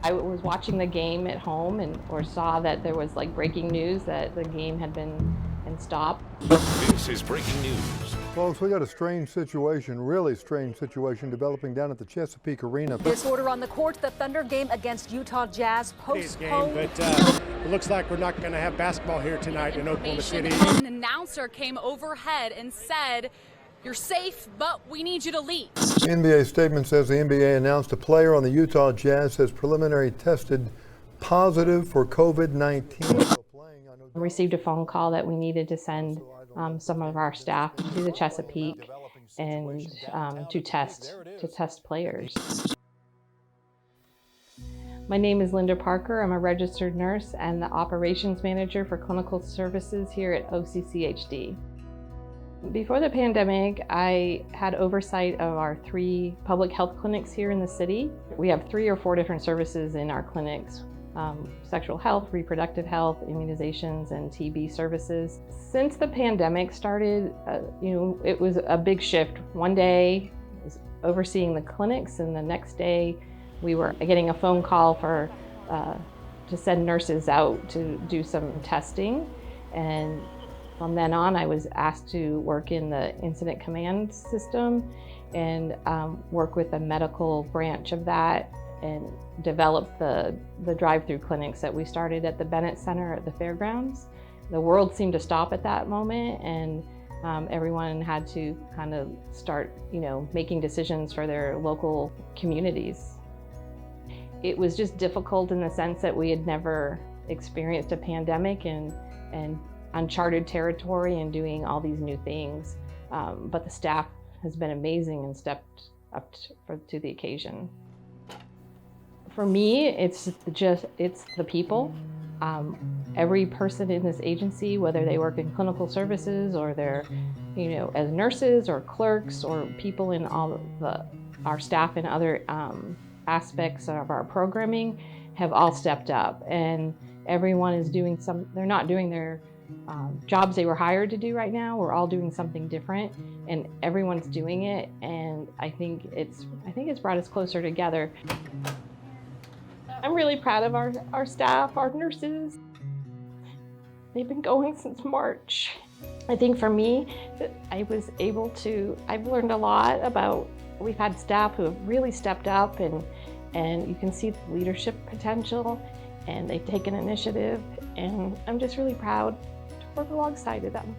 I was watching the game at home or saw that there was like breaking news that the game had been stopped. This is breaking news. Folks, we got a strange situation, really strange situation developing down at the Chesapeake Arena. Disorder on the court, the Thunder game against Utah Jazz postponed. But it looks like we're not going to have basketball here tonight in Oklahoma City. An announcer came overhead and said, "You're safe, but we need you to leave." The NBA statement says the NBA announced a player on the Utah Jazz has preliminary tested positive for COVID-19. I received a phone call that we needed to send some of our staff to the Chesapeake and to test players. My name is Lynnda Parker. I'm a registered nurse and the operations manager for clinical services here at OKC-County. Before the pandemic, I had oversight of our 3 public health clinics here in the city. We have 3 or 4 different services in our clinics. Sexual health, reproductive health, immunizations, and TB services. Since the pandemic started, it was a big shift. One day I was overseeing the clinics, and the next day we were getting a phone call to send nurses out to do some testing. And from then on, I was asked to work in the incident command system and work with the medical branch of that and develop the drive-through clinics that we started at the Bennett Center at the fairgrounds. The world seemed to stop at that moment, and everyone had to kind of start, making decisions for their local communities. It was just difficult in the sense that we had never experienced a pandemic and uncharted territory and doing all these new things. But the staff has been amazing and stepped up to the occasion. For me, it's the people. Every person in this agency, whether they work in clinical services or they're, as nurses or clerks or people in all of our staff in other aspects of our programming, have all stepped up, and everyone is doing they're not doing their jobs they were hired to do right now. We're all doing something different, and everyone's doing it, and I think it's brought us closer together. I'm really proud of our staff, our nurses. They've been going since March. I think for me, I've learned a lot about, we've had staff who have really stepped up, and you can see the leadership potential, and they've taken initiative, and I'm just really proud to work alongside of them.